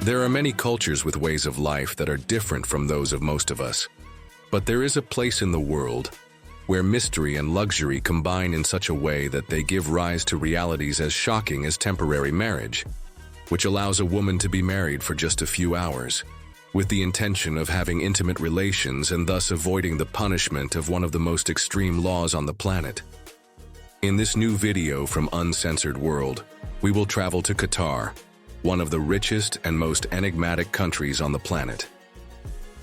There are many cultures with ways of life that are different from those of most of us. But there is a place in the world where mystery and luxury combine in such a way that they give rise to realities as shocking as temporary marriage, which allows a woman to be married for just a few hours, with the intention of having intimate relations and thus avoiding the punishment of one of the most extreme laws on the planet. In this new video from Uncensored World, we will travel to Qatar, one of the richest and most enigmatic countries on the planet.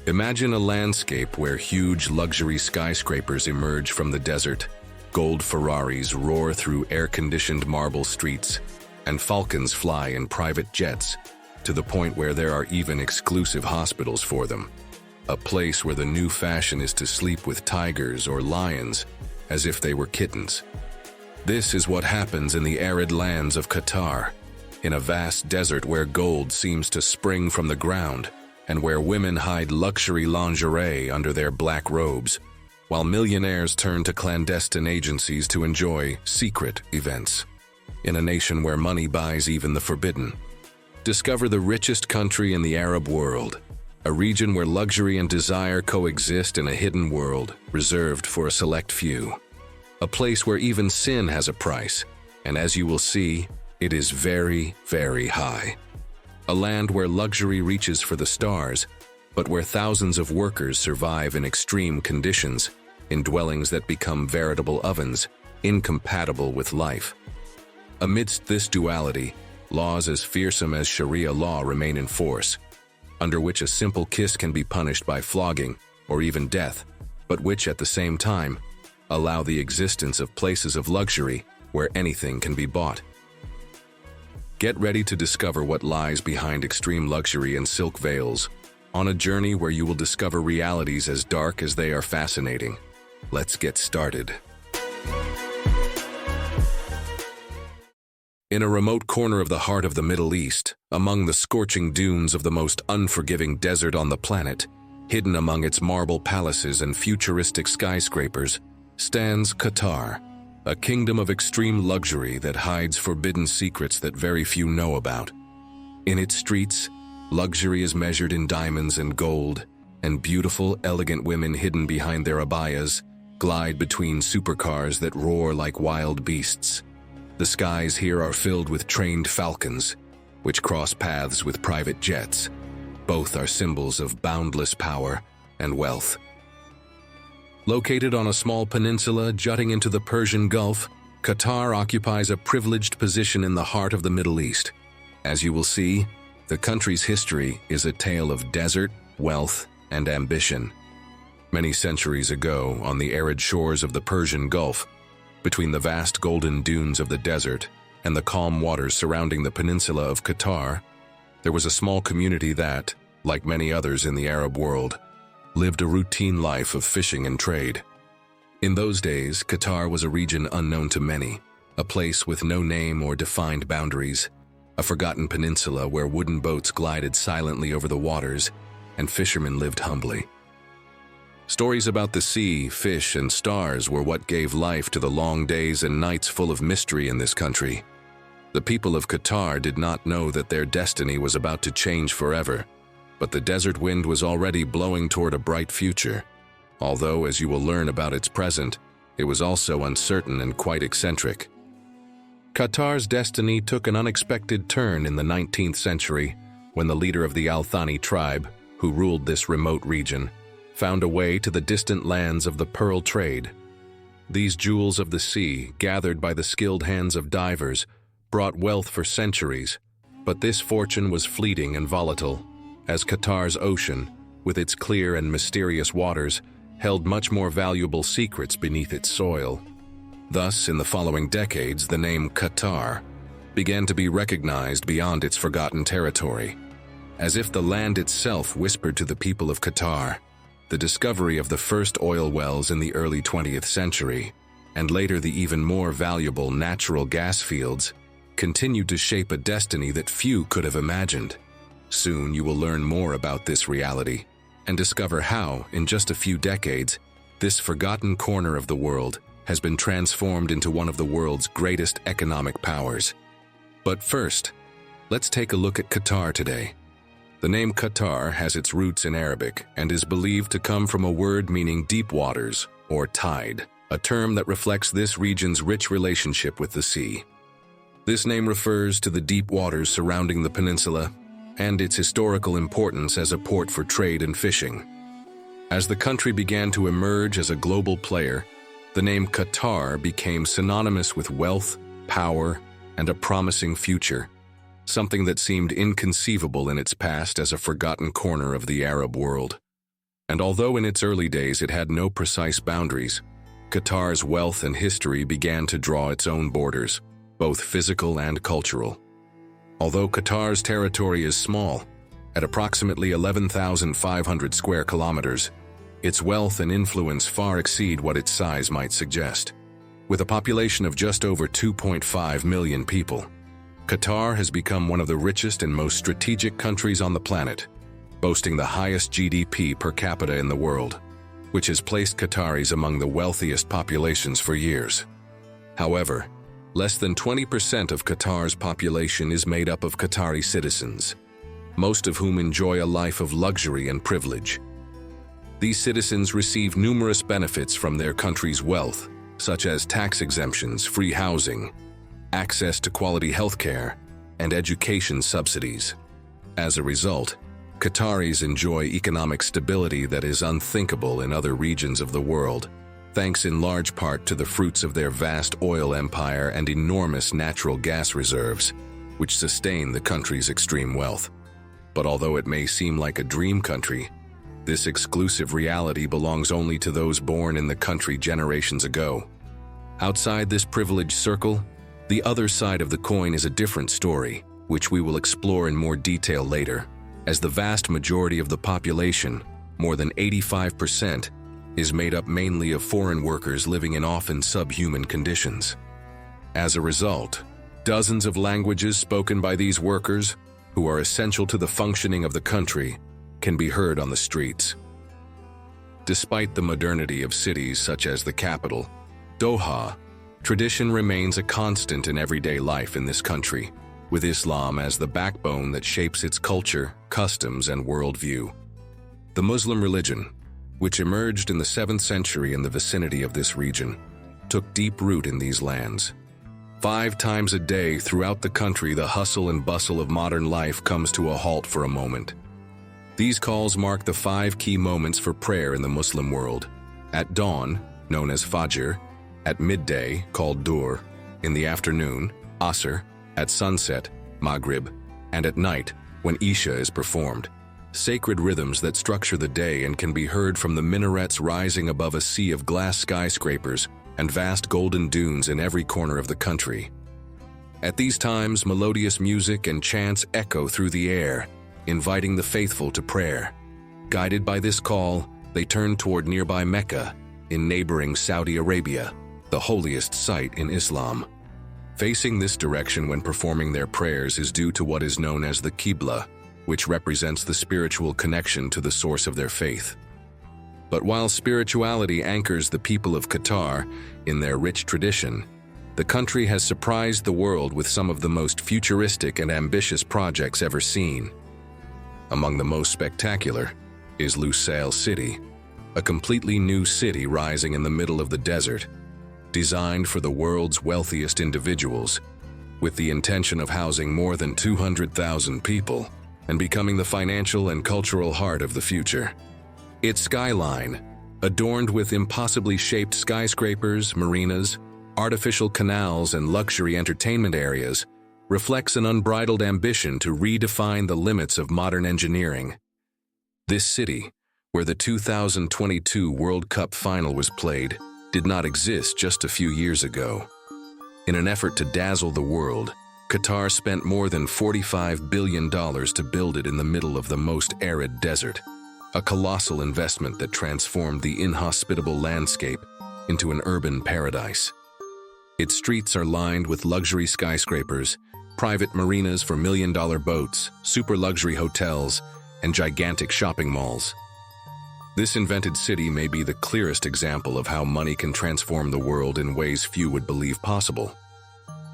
Imagine a landscape where huge luxury skyscrapers emerge from the desert, gold Ferraris roar through air-conditioned marble streets, and falcons fly in private jets, to the point where there are even exclusive hospitals for them. A place where the new fashion is to sleep with tigers or lions, as if they were kittens. This is what happens in the arid lands of Qatar, in a vast desert where gold seems to spring from the ground, and where women hide luxury lingerie under their black robes, while millionaires turn to clandestine agencies to enjoy secret events. In a nation where money buys even the forbidden. Discover the richest country in the Arab world, a region where luxury and desire coexist in a hidden world reserved for a select few. A place where even sin has a price, and as you will see, it is very, very high. A land where luxury reaches for the stars, but where thousands of workers survive in extreme conditions, in dwellings that become veritable ovens, incompatible with life. Amidst this duality, laws as fearsome as Sharia law remain in force, under which a simple kiss can be punished by flogging or even death, but which at the same time allow the existence of places of luxury where anything can be bought. Get ready to discover what lies behind extreme luxury and silk veils, on a journey where you will discover realities as dark as they are fascinating. Let's get started. In a remote corner of the heart of the Middle East, among the scorching dunes of the most unforgiving desert on the planet, hidden among its marble palaces and futuristic skyscrapers, stands Qatar, a kingdom of extreme luxury that hides forbidden secrets that very few know about. In its streets, luxury is measured in diamonds and gold, and beautiful, elegant women hidden behind their abayas glide between supercars that roar like wild beasts. The skies here are filled with trained falcons, which cross paths with private jets. Both are symbols of boundless power and wealth. Located on a small peninsula jutting into the Persian Gulf, Qatar occupies a privileged position in the heart of the Middle East. As you will see, the country's history is a tale of desert, wealth, and ambition. Many centuries ago, on the arid shores of the Persian Gulf, between the vast golden dunes of the desert and the calm waters surrounding the peninsula of Qatar, there was a small community that, like many others in the Arab world, lived a routine life of fishing and trade. In those days, Qatar was a region unknown to many, a place with no name or defined boundaries, a forgotten peninsula where wooden boats glided silently over the waters and fishermen lived humbly. Stories about the sea, fish, and stars were what gave life to the long days and nights full of mystery in this country. The people of Qatar did not know that their destiny was about to change forever, but the desert wind was already blowing toward a bright future. Although, as you will learn about its present, it was also uncertain and quite eccentric. Qatar's destiny took an unexpected turn in the 19th century when the leader of the Al Thani tribe, who ruled this remote region, found a way to the distant lands of the pearl trade. These jewels of the sea, gathered by the skilled hands of divers, brought wealth for centuries, but this fortune was fleeting and volatile, as Qatar's ocean, with its clear and mysterious waters, held much more valuable secrets beneath its soil. Thus, in the following decades, the name Qatar began to be recognized beyond its forgotten territory. As if the land itself whispered to the people of Qatar, the discovery of the first oil wells in the early 20th century, and later the even more valuable natural gas fields, continued to shape a destiny that few could have imagined. Soon you will learn more about this reality and discover how, in just a few decades, this forgotten corner of the world has been transformed into one of the world's greatest economic powers. But first, let's take a look at Qatar today, The name Qatar has its roots in Arabic and is believed to come from a word meaning deep waters or tide, a term that reflects this region's rich relationship with the sea. This name refers to the deep waters surrounding the peninsula and its historical importance as a port for trade and fishing. As the country began to emerge as a global player, the name Qatar became synonymous with wealth, power, and a promising future, something that seemed inconceivable in its past as a forgotten corner of the Arab world. And although in its early days it had no precise boundaries, Qatar's wealth and history began to draw its own borders, both physical and cultural. Although Qatar's territory is small, at approximately 11,500 square kilometers, its wealth and influence far exceed what its size might suggest. With a population of just over 2.5 million people, Qatar has become one of the richest and most strategic countries on the planet, boasting the highest GDP per capita in the world, which has placed Qataris among the wealthiest populations for years. However, less than 20% of Qatar's population is made up of Qatari citizens, most of whom enjoy a life of luxury and privilege. These citizens receive numerous benefits from their country's wealth, such as tax exemptions, free housing, access to quality healthcare, and education subsidies. As a result, Qataris enjoy economic stability that is unthinkable in other regions of the world, thanks in large part to the fruits of their vast oil empire and enormous natural gas reserves, which sustain the country's extreme wealth. But although it may seem like a dream country, this exclusive reality belongs only to those born in the country generations ago. Outside this privileged circle, the other side of the coin is a different story, which we will explore in more detail later, as the vast majority of the population, more than 85%, is made up mainly of foreign workers living in often subhuman conditions. As a result, dozens of languages spoken by these workers, who are essential to the functioning of the country, can be heard on the streets. Despite the modernity of cities such as the capital, Doha, tradition remains a constant in everyday life in this country, with Islam as the backbone that shapes its culture, customs, and worldview. The Muslim religion, which emerged in the 7th century in the vicinity of this region, took deep root in these lands. 5 times a day throughout the country, the hustle and bustle of modern life comes to a halt for a moment. These calls mark the 5 key moments for prayer in the Muslim world: at dawn, known as Fajr; at midday, called Dur; in the afternoon, Asr; at sunset, Maghrib; and at night, when Isha is performed. Sacred rhythms that structure the day and can be heard from the minarets rising above a sea of glass skyscrapers and vast golden dunes in every corner of the country. At these times, melodious music and chants echo through the air, inviting the faithful to prayer. Guided by this call, they turn toward nearby Mecca, in neighboring Saudi Arabia, the holiest site in Islam. Facing this direction when performing their prayers is due to what is known as the Qibla, which represents the spiritual connection to the source of their faith. But while spirituality anchors the people of Qatar in their rich tradition, the country has surprised the world with some of the most futuristic and ambitious projects ever seen. Among the most spectacular is Lusail City, a completely new city rising in the middle of the desert, designed for the world's wealthiest individuals, with the intention of housing more than 200,000 people and becoming the financial and cultural heart of the future. Its skyline, adorned with impossibly shaped skyscrapers, marinas, artificial canals, and luxury entertainment areas, reflects an unbridled ambition to redefine the limits of modern engineering. This city, where the 2022 World Cup final was played, did not exist just a few years ago. In an effort to dazzle the world, Qatar spent more than $45 billion to build it in the middle of the most arid desert, a colossal investment that transformed the inhospitable landscape into an urban paradise. Its streets are lined with luxury skyscrapers, private marinas for million-dollar boats, super luxury hotels, and gigantic shopping malls. This invented city may be the clearest example of how money can transform the world in ways few would believe possible.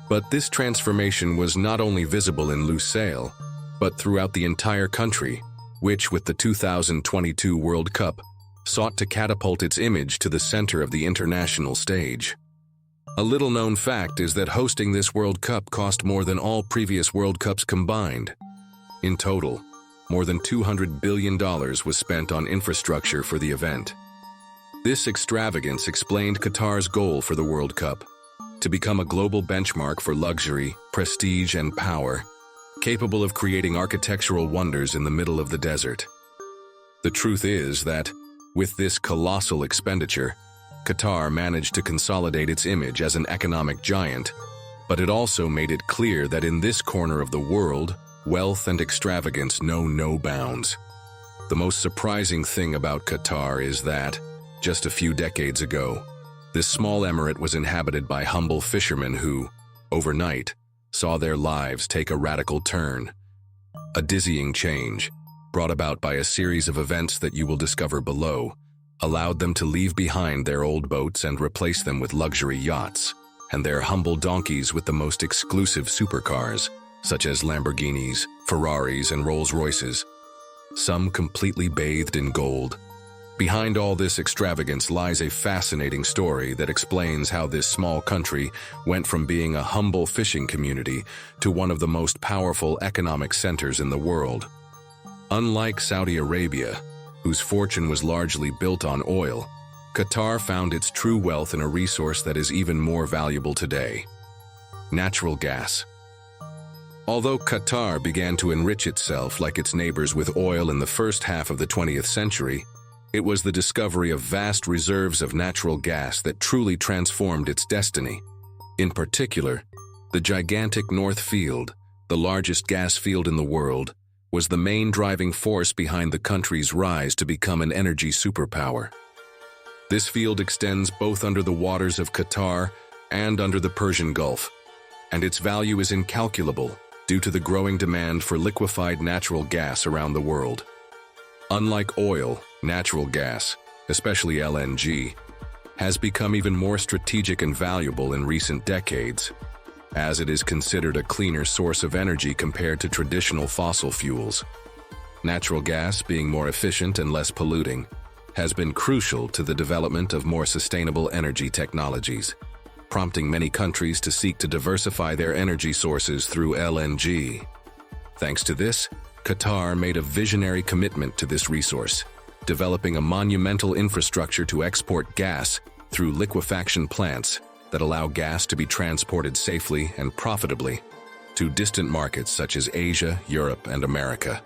But this transformation was not only visible in Lusail, but throughout the entire country, which, with the 2022 World Cup, sought to catapult its image to the center of the international stage. A little-known fact is that hosting this World Cup cost more than all previous World Cups combined. In total, more than $200 billion was spent on infrastructure for the event. This extravagance explained Qatar's goal for the World Cup: to become a global benchmark for luxury, prestige, and power, capable of creating architectural wonders in the middle of the desert. The truth is that, with this colossal expenditure, Qatar managed to consolidate its image as an economic giant, but it also made it clear that in this corner of the world, wealth and extravagance know no bounds. The most surprising thing about Qatar is that, just a few decades ago, this small emirate was inhabited by humble fishermen who, overnight, saw their lives take a radical turn. A dizzying change, brought about by a series of events that you will discover below, allowed them to leave behind their old boats and replace them with luxury yachts, and their humble donkeys with the most exclusive supercars, such as Lamborghinis, Ferraris, and Rolls-Royces, some completely bathed in gold. Behind all this extravagance lies a fascinating story that explains how this small country went from being a humble fishing community to one of the most powerful economic centers in the world. Unlike Saudi Arabia, whose fortune was largely built on oil, Qatar found its true wealth in a resource that is even more valuable today: natural gas. Although Qatar began to enrich itself like its neighbors with oil in the first half of the 20th century, it was the discovery of vast reserves of natural gas that truly transformed its destiny. In particular, the gigantic North Field, the largest gas field in the world, was the main driving force behind the country's rise to become an energy superpower. This field extends both under the waters of Qatar and under the Persian Gulf, and its value is incalculable due to the growing demand for liquefied natural gas around the world. Unlike oil, natural gas, especially LNG, has become even more strategic and valuable in recent decades, as it is considered a cleaner source of energy compared to traditional fossil fuels. Natural gas, being more efficient and less polluting, has been crucial to the development of more sustainable energy technologies, prompting many countries to seek to diversify their energy sources through LNG. Thanks to this, Qatar made a visionary commitment to this resource, developing a monumental infrastructure to export gas through liquefaction plants that allow gas to be transported safely and profitably to distant markets such as Asia, Europe, and America.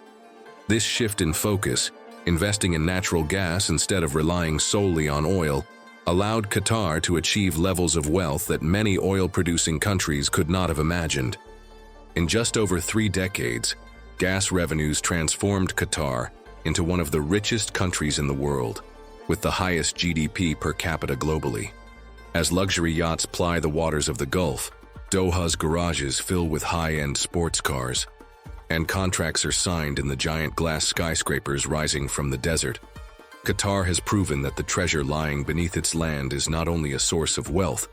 This shift in focus, investing in natural gas instead of relying solely on oil, allowed Qatar to achieve levels of wealth that many oil-producing countries could not have imagined. In just over 3 decades, gas revenues transformed Qatar into one of the richest countries in the world, with the highest GDP per capita globally. As luxury yachts ply the waters of the Gulf, Doha's garages fill with high-end sports cars, and contracts are signed in the giant glass skyscrapers rising from the desert. Qatar has proven that the treasure lying beneath its land is not only a source of wealth,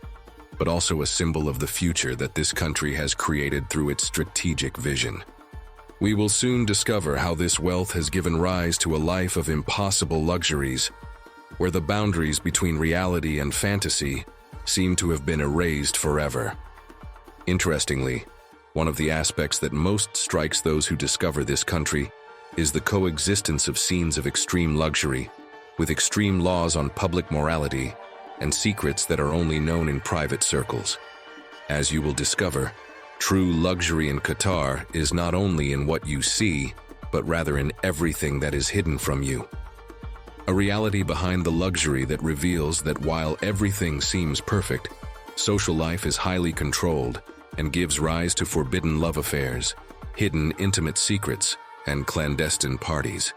but also a symbol of the future that this country has created through its strategic vision. We will soon discover how this wealth has given rise to a life of impossible luxuries, where the boundaries between reality and fantasy seem to have been erased forever. Interestingly, one of the aspects that most strikes those who discover this country is the coexistence of scenes of extreme luxury, with extreme laws on public morality and secrets that are only known in private circles. As you will discover, true luxury in Qatar is not only in what you see, but rather in everything that is hidden from you. A reality behind the luxury that reveals that while everything seems perfect, social life is highly controlled and gives rise to forbidden love affairs, hidden intimate secrets, and clandestine parties.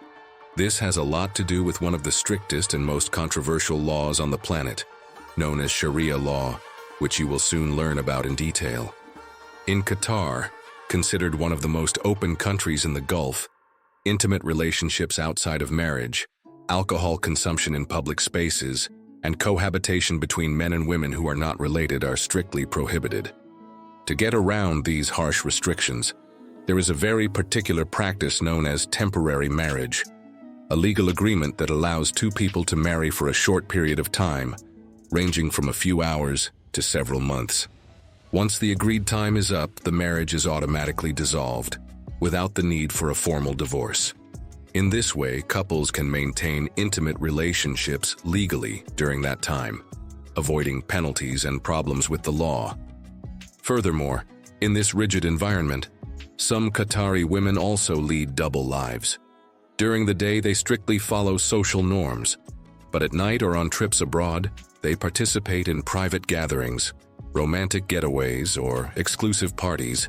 This has a lot to do with one of the strictest and most controversial laws on the planet, known as Sharia law, which you will soon learn about in detail. In Qatar, considered one of the most open countries in the Gulf, intimate relationships outside of marriage, alcohol consumption in public spaces, and cohabitation between men and women who are not related are strictly prohibited. To get around these harsh restrictions, there is a very particular practice known as temporary marriage, a legal agreement that allows two people to marry for a short period of time, ranging from a few hours to several months. Once the agreed time is up, the marriage is automatically dissolved, without the need for a formal divorce. In this way, couples can maintain intimate relationships legally during that time, avoiding penalties and problems with the law. Furthermore, in this rigid environment, some Qatari women also lead double lives. During the day, they strictly follow social norms, but at night or on trips abroad, they participate in private gatherings, romantic getaways, or exclusive parties,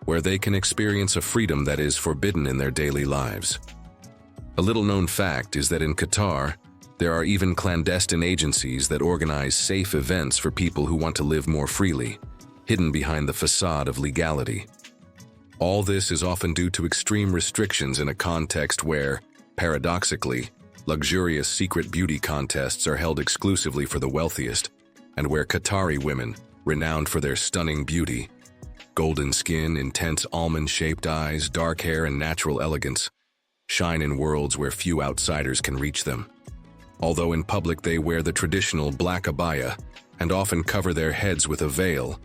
where they can experience a freedom that is forbidden in their daily lives. A little-known fact is that in Qatar, there are even clandestine agencies that organize safe events for people who want to live more freely, hidden behind the facade of legality. All this is often due to extreme restrictions in a context where, paradoxically, luxurious secret beauty contests are held exclusively for the wealthiest, and where Qatari women, renowned for their stunning beauty, golden skin, intense almond-shaped eyes, dark hair, and natural elegance, shine in worlds where few outsiders can reach them. Although in public they wear the traditional black abaya and often cover their heads with a veil,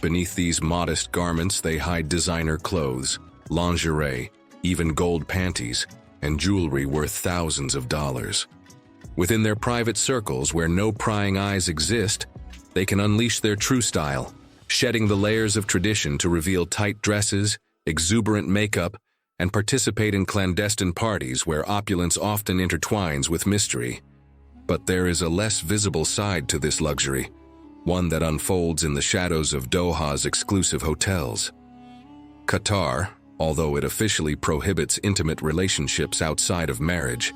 beneath these modest garments they hide designer clothes, lingerie, even gold panties, and jewelry worth thousands of dollars. Within their private circles, where no prying eyes exist, they can unleash their true style, shedding the layers of tradition to reveal tight dresses, exuberant makeup, and participate in clandestine parties where opulence often intertwines with mystery. But there is a less visible side to this luxury, one that unfolds in the shadows of Doha's exclusive hotels. Qatar, although it officially prohibits intimate relationships outside of marriage,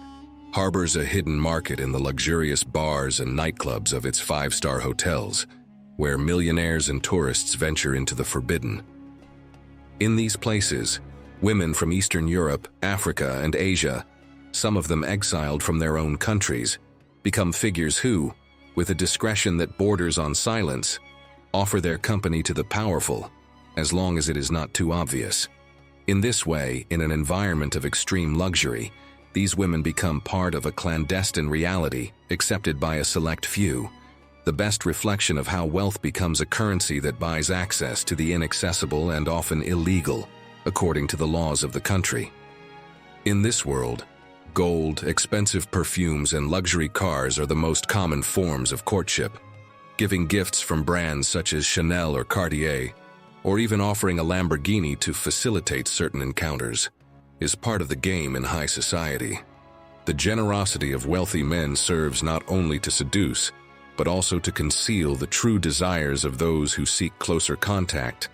harbors a hidden market in the luxurious bars and nightclubs of its five-star hotels, where millionaires and tourists venture into the forbidden. In these places, women from Eastern Europe, Africa, and Asia, some of them exiled from their own countries, become figures who, with a discretion that borders on silence, offer their company to the powerful, as long as it is not too obvious. In this way, in an environment of extreme luxury, these women become part of a clandestine reality accepted by a select few, the best reflection of how wealth becomes a currency that buys access to the inaccessible and often illegal, according to the laws of the country. In this world, gold, expensive perfumes, and luxury cars are the most common forms of courtship. Giving gifts from brands such as Chanel or Cartier, or even offering a Lamborghini to facilitate certain encounters, is part of the game in high society. The generosity of wealthy men serves not only to seduce, but also to conceal the true desires of those who seek closer contact,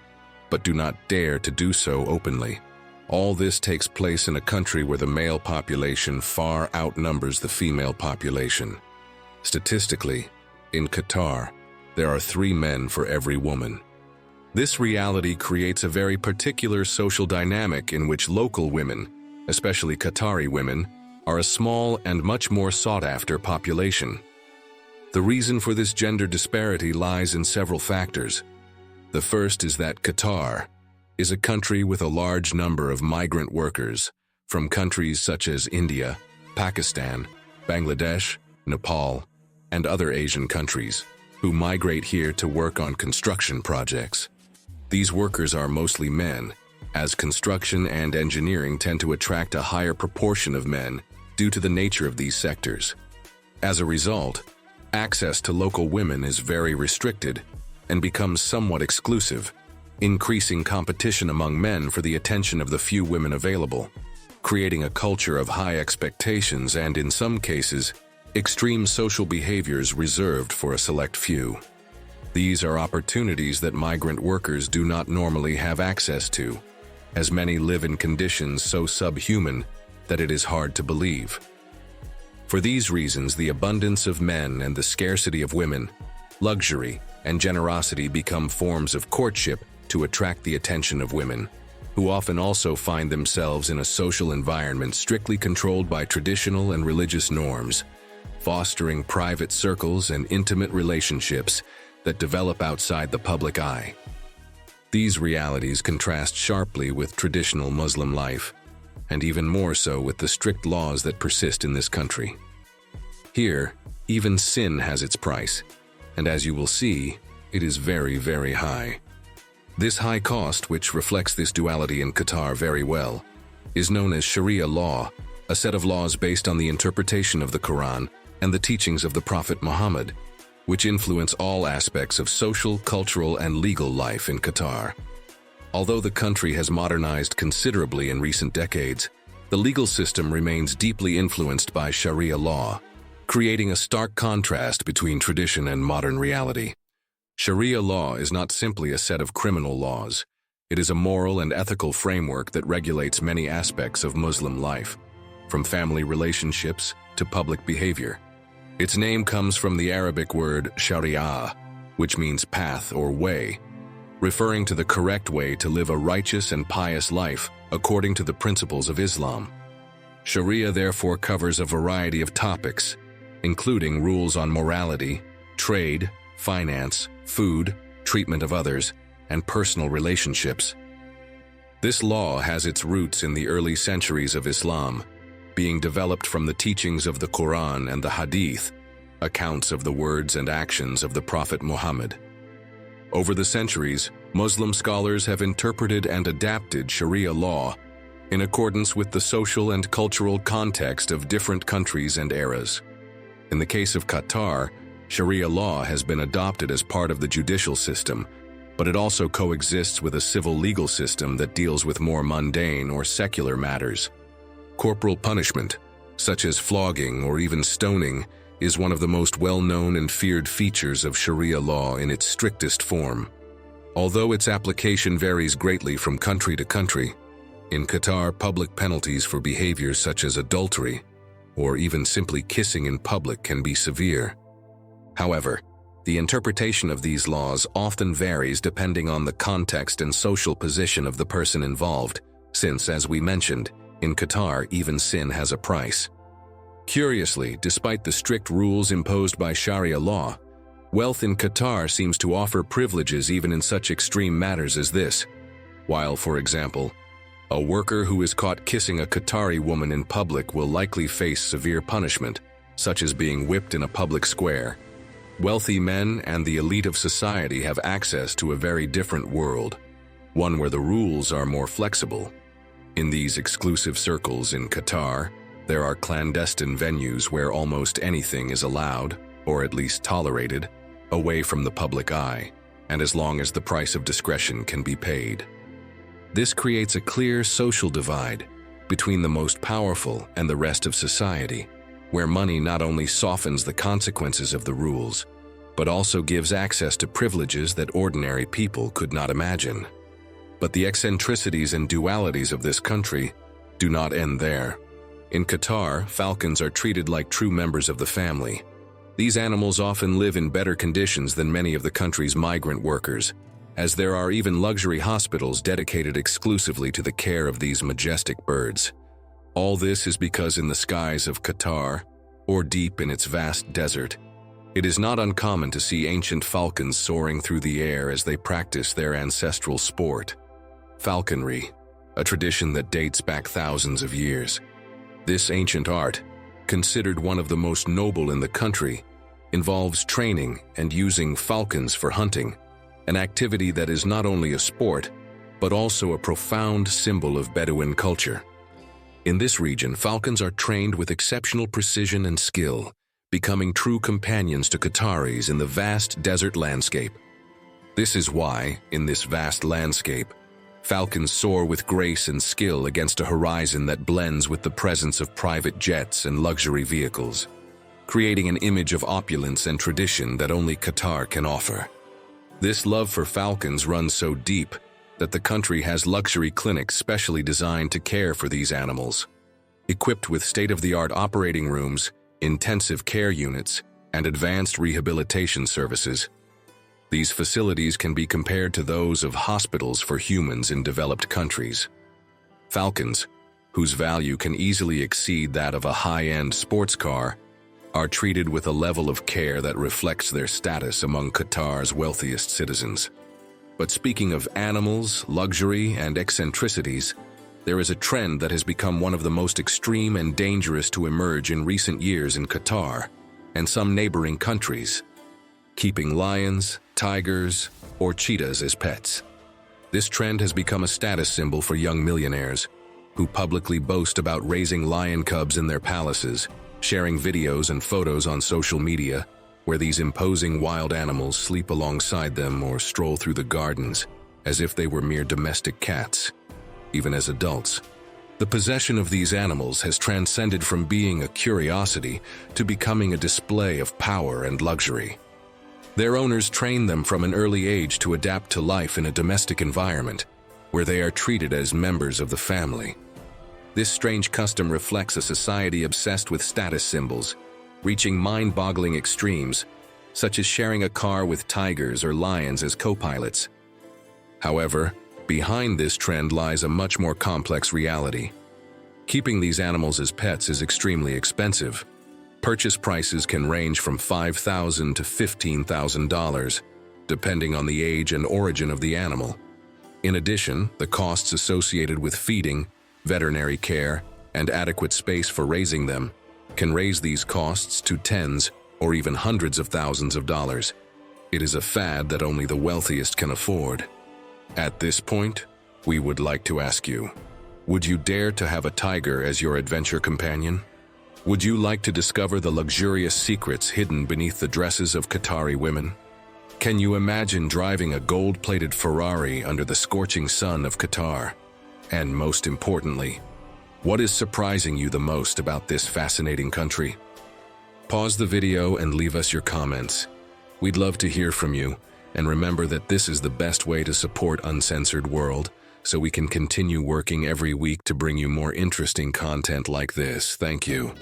but do not dare to do so openly. All this takes place in a country where the male population far outnumbers the female population. Statistically, in Qatar, there are 3 men for every woman. This reality creates a very particular social dynamic in which local women, especially Qatari women, are a small and much more sought-after population. The reason for this gender disparity lies in several factors. The first is that Qatar is a country with a large number of migrant workers from countries such as India, Pakistan, Bangladesh, Nepal, and other Asian countries, who migrate here to work on construction projects. These workers are mostly men, as construction and engineering tend to attract a higher proportion of men due to the nature of these sectors. As a result, access to local women is very restricted and becomes somewhat exclusive, increasing competition among men for the attention of the few women available, creating a culture of high expectations and, in some cases, extreme social behaviors reserved for a select few. These are opportunities that migrant workers do not normally have access to, as many live in conditions so subhuman that it is hard to believe. For these reasons, the abundance of men and the scarcity of women, luxury, and generosity become forms of courtship to attract the attention of women, who often also find themselves in a social environment strictly controlled by traditional and religious norms, fostering private circles and intimate relationships that develop outside the public eye. These realities contrast sharply with traditional Muslim life, and even more so with the strict laws that persist in this country. Here, even sin has its price, and as you will see, it is very, very high. This high cost, which reflects this duality in Qatar very well, is known as Sharia law, a set of laws based on the interpretation of the Quran and the teachings of the Prophet Muhammad, which influence all aspects of social, cultural, and legal life in Qatar. Although the country has modernized considerably in recent decades, the legal system remains deeply influenced by Sharia law, creating a stark contrast between tradition and modern reality. Sharia law is not simply a set of criminal laws. It is a moral and ethical framework that regulates many aspects of Muslim life, from family relationships to public behavior. Its name comes from the Arabic word sharia, which means path or way, referring to the correct way to live a righteous and pious life according to the principles of Islam. Sharia therefore covers a variety of topics, including rules on morality, trade, finance, food, treatment of others, and personal relationships. This law has its roots in the early centuries of Islam, being developed from the teachings of the Quran and the Hadith, accounts of the words and actions of the Prophet Muhammad. Over the centuries, Muslim scholars have interpreted and adapted Sharia law in accordance with the social and cultural context of different countries and eras. In the case of Qatar, Sharia law has been adopted as part of the judicial system, but it also coexists with a civil legal system that deals with more mundane or secular matters. Corporal punishment, such as flogging or even stoning, is one of the most well-known and feared features of Sharia law in its strictest form. Although its application varies greatly from country to country, in Qatar, public penalties for behaviors such as adultery or even simply kissing in public can be severe. However, the interpretation of these laws often varies depending on the context and social position of the person involved, since, as we mentioned, in Qatar, even sin has a price. Curiously, despite the strict rules imposed by Sharia law, wealth in Qatar seems to offer privileges even in such extreme matters as this. While, for example, a worker who is caught kissing a Qatari woman in public will likely face severe punishment, such as being whipped in a public square, wealthy men and the elite of society have access to a very different world, one where the rules are more flexible. In these exclusive circles in Qatar, there are clandestine venues where almost anything is allowed, or at least tolerated, away from the public eye, and as long as the price of discretion can be paid. This creates a clear social divide between the most powerful and the rest of society, where money not only softens the consequences of the rules, but also gives access to privileges that ordinary people could not imagine. But the eccentricities and dualities of this country do not end there. In Qatar, falcons are treated like true members of the family. These animals often live in better conditions than many of the country's migrant workers, as there are even luxury hospitals dedicated exclusively to the care of these majestic birds. All this is because in the skies of Qatar, or deep in its vast desert, it is not uncommon to see ancient falcons soaring through the air as they practice their ancestral sport. Falconry, a tradition that dates back thousands of years. This ancient art, considered one of the most noble in the country, involves training and using falcons for hunting, an activity that is not only a sport, but also a profound symbol of Bedouin culture. In this region, falcons are trained with exceptional precision and skill, becoming true companions to Qataris in the vast desert landscape. This is why, in this vast landscape, falcons soar with grace and skill against a horizon that blends with the presence of private jets and luxury vehicles, creating an image of opulence and tradition that only Qatar can offer. This love for falcons runs so deep that the country has luxury clinics specially designed to care for these animals. Equipped with state-of-the-art operating rooms, intensive care units, and advanced rehabilitation services, these facilities can be compared to those of hospitals for humans in developed countries. Falcons, whose value can easily exceed that of a high-end sports car, are treated with a level of care that reflects their status among Qatar's wealthiest citizens. But speaking of animals, luxury, and eccentricities, there is a trend that has become one of the most extreme and dangerous to emerge in recent years in Qatar and some neighboring countries: keeping lions, tigers, or cheetahs as pets. This trend has become a status symbol for young millionaires who publicly boast about raising lion cubs in their palaces, sharing videos and photos on social media where these imposing wild animals sleep alongside them or stroll through the gardens as if they were mere domestic cats. Even as adults, the possession of these animals has transcended from being a curiosity to becoming a display of power and luxury. Their owners train them from an early age to adapt to life in a domestic environment where they are treated as members of the family. This strange custom reflects a society obsessed with status symbols, reaching mind-boggling extremes, such as sharing a car with tigers or lions as co-pilots. However, behind this trend lies a much more complex reality. Keeping these animals as pets is extremely expensive. Purchase prices can range from $5,000 to $15,000, depending on the age and origin of the animal. In addition, the costs associated with feeding, veterinary care, and adequate space for raising them can raise these costs to tens or even hundreds of thousands of dollars. It is a fad that only the wealthiest can afford. At this point, we would like to ask you, would you dare to have a tiger as your adventure companion? Would you like to discover the luxurious secrets hidden beneath the dresses of Qatari women? Can you imagine driving a gold-plated Ferrari under the scorching sun of Qatar? And most importantly, what is surprising you the most about this fascinating country? Pause the video and leave us your comments. We'd love to hear from you, and remember that this is the best way to support Uncensored World, so we can continue working every week to bring you more interesting content like this. Thank you.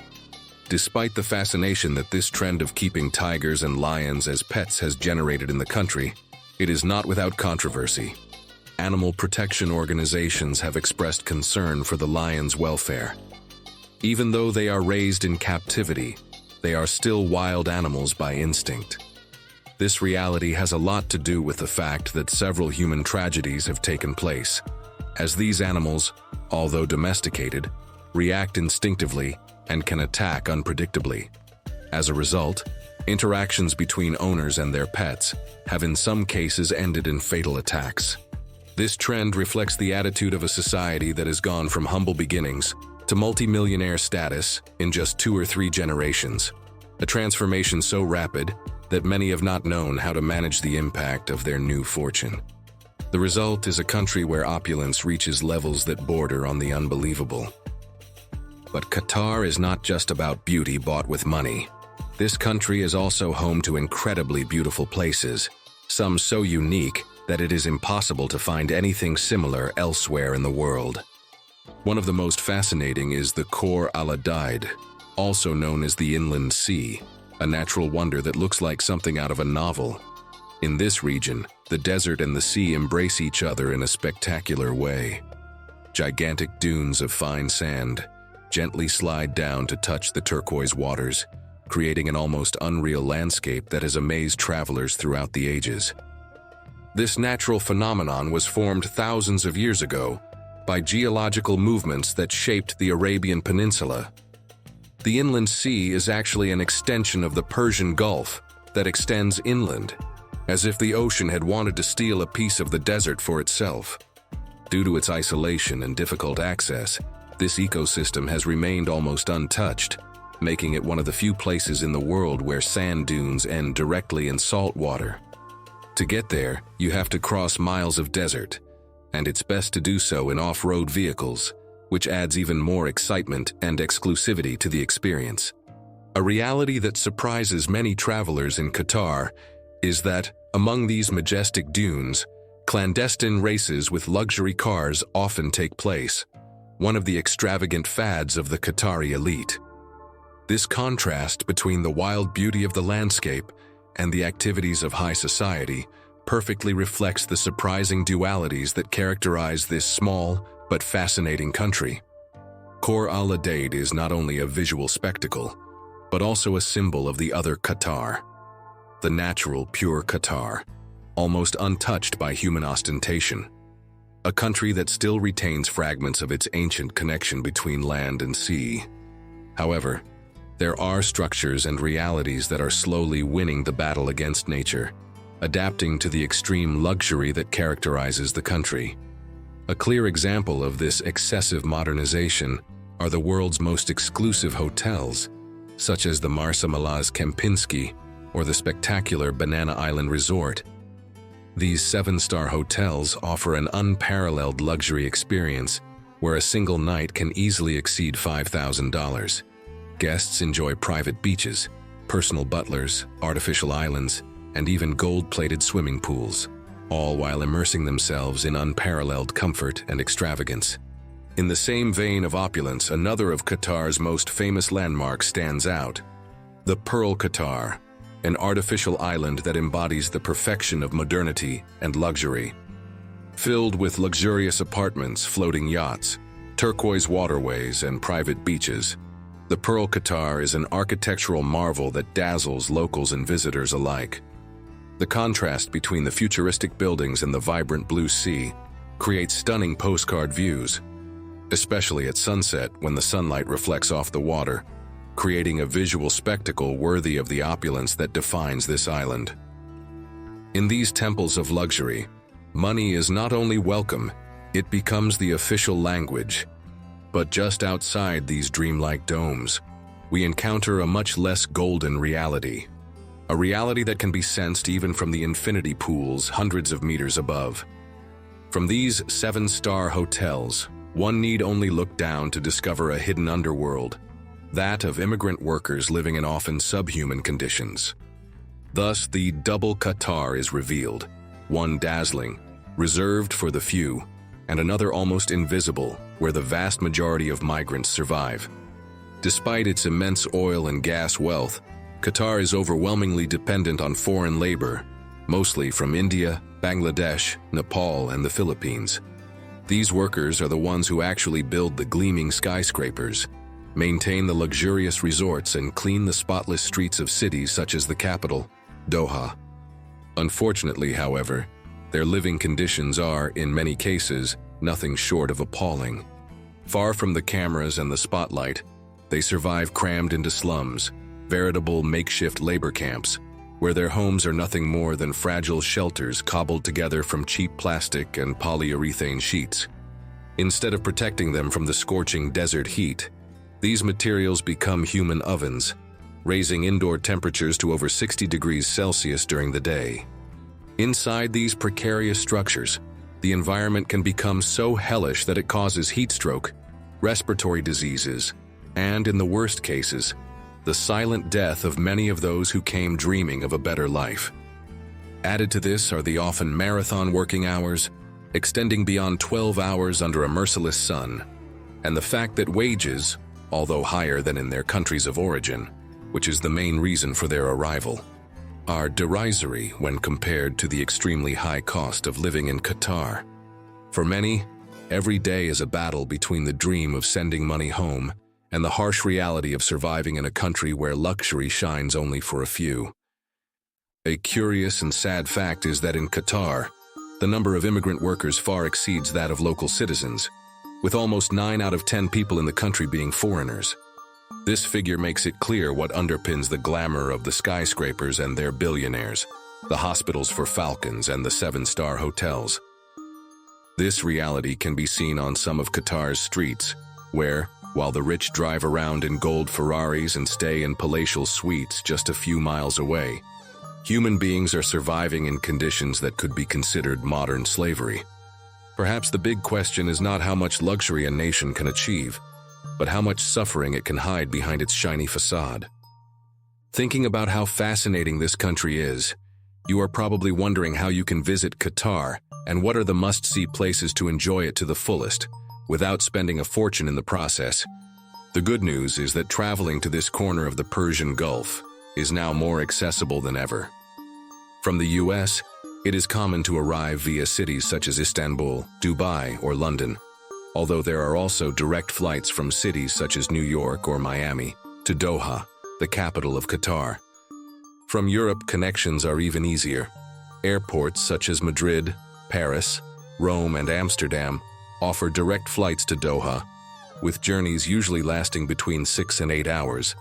Despite the fascination that this trend of keeping tigers and lions as pets has generated in the country, it is not without controversy. Animal protection organizations have expressed concern for the lions' welfare. Even though they are raised in captivity, they are still wild animals by instinct. This reality has a lot to do with the fact that several human tragedies have taken place, as these animals, although domesticated, react instinctively and can attack unpredictably. As a result, interactions between owners and their pets have in some cases ended in fatal attacks. This trend reflects the attitude of a society that has gone from humble beginnings to multi-millionaire status in just 2 or 3 generations, a transformation so rapid that many have not known how to manage the impact of their new fortune. The result is a country where opulence reaches levels that border on the unbelievable. But Qatar is not just about beauty bought with money. This country is also home to incredibly beautiful places, some so unique that it is impossible to find anything similar elsewhere in the world. One of the most fascinating is the Khor al-Adid, also known as the Inland Sea, a natural wonder that looks like something out of a novel. In this region, the desert and the sea embrace each other in a spectacular way. Gigantic dunes of fine sand gently slide down to touch the turquoise waters, creating an almost unreal landscape that has amazed travelers throughout the ages. This natural phenomenon was formed thousands of years ago by geological movements that shaped the Arabian Peninsula. The Inland Sea is actually an extension of the Persian Gulf that extends inland, as if the ocean had wanted to steal a piece of the desert for itself. Due to its isolation and difficult access, this ecosystem has remained almost untouched, making it one of the few places in the world where sand dunes end directly in salt water. To get there, you have to cross miles of desert, and it's best to do so in off-road vehicles, which adds even more excitement and exclusivity to the experience. A reality that surprises many travelers in Qatar is that, among these majestic dunes, clandestine races with luxury cars often take place, one of the extravagant fads of the Qatari elite. This contrast between the wild beauty of the landscape and the activities of high society perfectly reflects the surprising dualities that characterize this small but fascinating country. Khor al-Adid is not only a visual spectacle, but also a symbol of the other Qatar, the natural, pure Qatar. almost untouched by human ostentation. A country that still retains fragments of its ancient connection between land and sea. However, there are structures and realities that are slowly winning the battle against nature, adapting to the extreme luxury that characterizes the country. A clear example of this excessive modernization are the world's most exclusive hotels, such as the Marsa Malaz Kempinski or the spectacular Banana Island Resort. These 7-star hotels offer an unparalleled luxury experience where a single night can easily exceed $5,000. Guests enjoy private beaches, personal butlers, artificial islands, and even gold-plated swimming pools, all while immersing themselves in unparalleled comfort and extravagance. In the same vein of opulence, another of Qatar's most famous landmarks stands out: the Pearl Qatar, an artificial island that embodies the perfection of modernity and luxury. Filled with luxurious apartments, floating yachts, turquoise waterways, and private beaches, the Pearl Qatar is an architectural marvel that dazzles locals and visitors alike. The contrast between the futuristic buildings and the vibrant blue sea creates stunning postcard views, especially at sunset when the sunlight reflects off the water, creating a visual spectacle worthy of the opulence that defines this island. In these temples of luxury, money is not only welcome, it becomes the official language. But just outside these dreamlike domes, we encounter a much less golden reality. A reality that can be sensed even from the infinity pools hundreds of meters above. From these 7-star hotels, one need only look down to discover a hidden underworld, that of immigrant workers living in often subhuman conditions. Thus, the double Qatar is revealed, one dazzling, reserved for the few, and another almost invisible, where the vast majority of migrants survive. Despite its immense oil and gas wealth, Qatar is overwhelmingly dependent on foreign labor, mostly from India, Bangladesh, Nepal, and the Philippines. These workers are the ones who actually build the gleaming skyscrapers, maintain the luxurious resorts, and clean the spotless streets of cities such as the capital, Doha. Unfortunately, however, their living conditions are, in many cases, nothing short of appalling. Far from the cameras and the spotlight, they survive crammed into slums, veritable makeshift labor camps, where their homes are nothing more than fragile shelters cobbled together from cheap plastic and polyurethane sheets. Instead of protecting them from the scorching desert heat, these materials become human ovens, raising indoor temperatures to over 60 degrees Celsius during the day. Inside these precarious structures, the environment can become so hellish that it causes heat stroke, respiratory diseases, and, in the worst cases, the silent death of many of those who came dreaming of a better life. Added to this are the often marathon working hours, extending beyond 12 hours under a merciless sun, and the fact that wages, although higher than in their countries of origin, which is the main reason for their arrival, are derisory when compared to the extremely high cost of living in Qatar. For many, every day is a battle between the dream of sending money home and the harsh reality of surviving in a country where luxury shines only for a few. A curious and sad fact is that in Qatar, the number of immigrant workers far exceeds that of local citizens, with almost 9 out of 10 people in the country being foreigners. This figure makes it clear what underpins the glamour of the skyscrapers and their billionaires, the hospitals for falcons, and the 7-star hotels. This reality can be seen on some of Qatar's streets, where, while the rich drive around in gold Ferraris and stay in palatial suites just a few miles away, human beings are surviving in conditions that could be considered modern slavery. Perhaps the big question is not how much luxury a nation can achieve, but how much suffering it can hide behind its shiny facade. Thinking about how fascinating this country is, you are probably wondering how you can visit Qatar and what are the must-see places to enjoy it to the fullest, without spending a fortune in the process. The good news is that traveling to this corner of the Persian Gulf is now more accessible than ever. From the US, it is common to arrive via cities such as Istanbul, Dubai, or London, although there are also direct flights from cities such as New York or Miami to Doha, the capital of Qatar. From Europe, connections are even easier. Airports such as Madrid, Paris, Rome, and Amsterdam offer direct flights to Doha, with journeys usually lasting between 6 and 8 hours.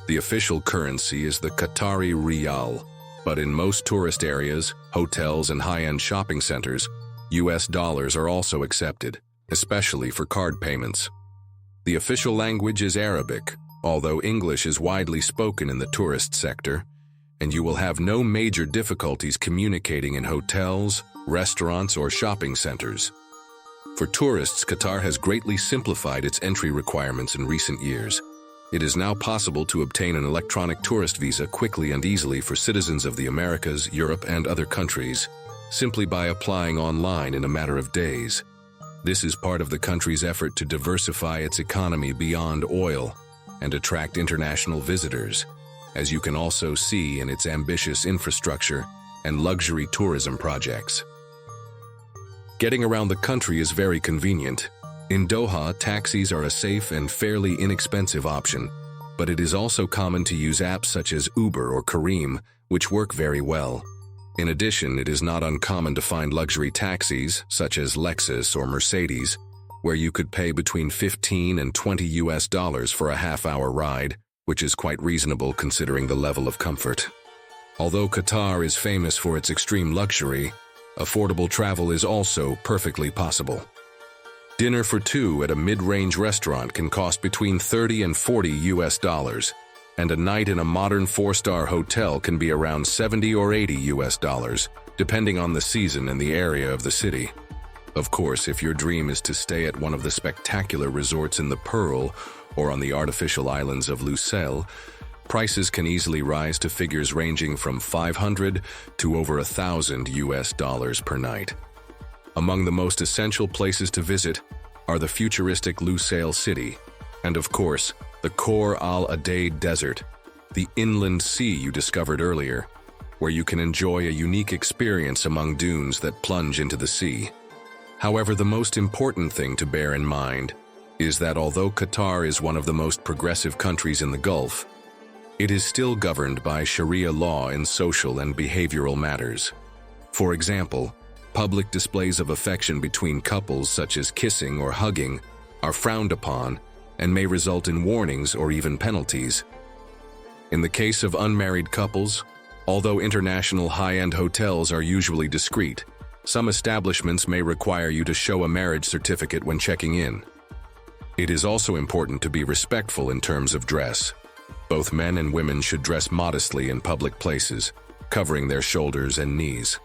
The official currency is the Qatari riyal, but in most tourist areas, hotels, and high-end shopping centers, US dollars are also accepted, especially for card payments. The official language is Arabic, although English is widely spoken in the tourist sector, and you will have no major difficulties communicating in hotels, restaurants, or shopping centers. For tourists, Qatar has greatly simplified its entry requirements in recent years. It is now possible to obtain an electronic tourist visa quickly and easily for citizens of the Americas, Europe, and other countries, simply by applying online in a matter of days. This is part of the country's effort to diversify its economy beyond oil and attract international visitors, as you can also see in its ambitious infrastructure and luxury tourism projects. Getting around the country is very convenient. In Doha, taxis are a safe and fairly inexpensive option, but it is also common to use apps such as Uber or Careem, which work very well. In addition, it is not uncommon to find luxury taxis, such as Lexus or Mercedes, where you could pay between $15 and $20 for a half-hour ride, which is quite reasonable considering the level of comfort. Although Qatar is famous for its extreme luxury, affordable travel is also perfectly possible. Dinner for two at a mid-range restaurant can cost between $30 and $40, and a night in a modern 4-star hotel can be around $70 or $80, depending on the season and the area of the city. Of course, if your dream is to stay at one of the spectacular resorts in the Pearl or on the artificial islands of Lusail, prices can easily rise to figures ranging from $500 to over $1,000 per night. Among the most essential places to visit are the futuristic Lusail city, and of course, the Khor al-Adaid Desert, the inland sea you discovered earlier, where you can enjoy a unique experience among dunes that plunge into the sea. However, the most important thing to bear in mind is that although Qatar is one of the most progressive countries in the Gulf, it is still governed by Sharia law in social and behavioral matters. For example, public displays of affection between couples, such as kissing or hugging, are frowned upon and may result in warnings or even penalties. In the case of unmarried couples, although international high-end hotels are usually discreet, some establishments may require you to show a marriage certificate when checking in. It is also important to be respectful in terms of dress. Both men and women should dress modestly in public places, covering their shoulders and knees.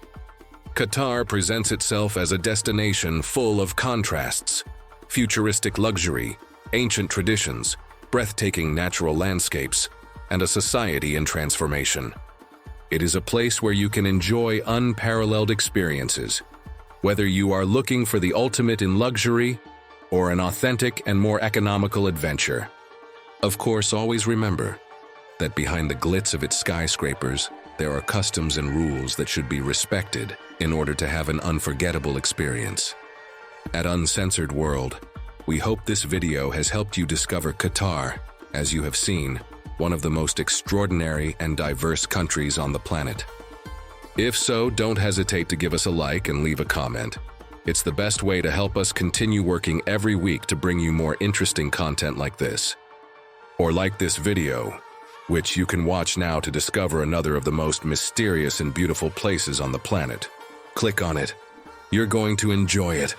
Qatar presents itself as a destination full of contrasts: futuristic luxury, ancient traditions, breathtaking natural landscapes, and a society in transformation. It is a place where you can enjoy unparalleled experiences, whether you are looking for the ultimate in luxury or an authentic and more economical adventure. Of course, always remember that behind the glitz of its skyscrapers, there are customs and rules that should be respected in order to have an unforgettable experience. At Uncensored World, we hope this video has helped you discover Qatar, as you have seen, one of the most extraordinary and diverse countries on the planet. If so, don't hesitate to give us a like and leave a comment. It's the best way to help us continue working every week to bring you more interesting content like this. Or like this video, which you can watch now to discover another of the most mysterious and beautiful places on the planet. Click on it. You're going to enjoy it.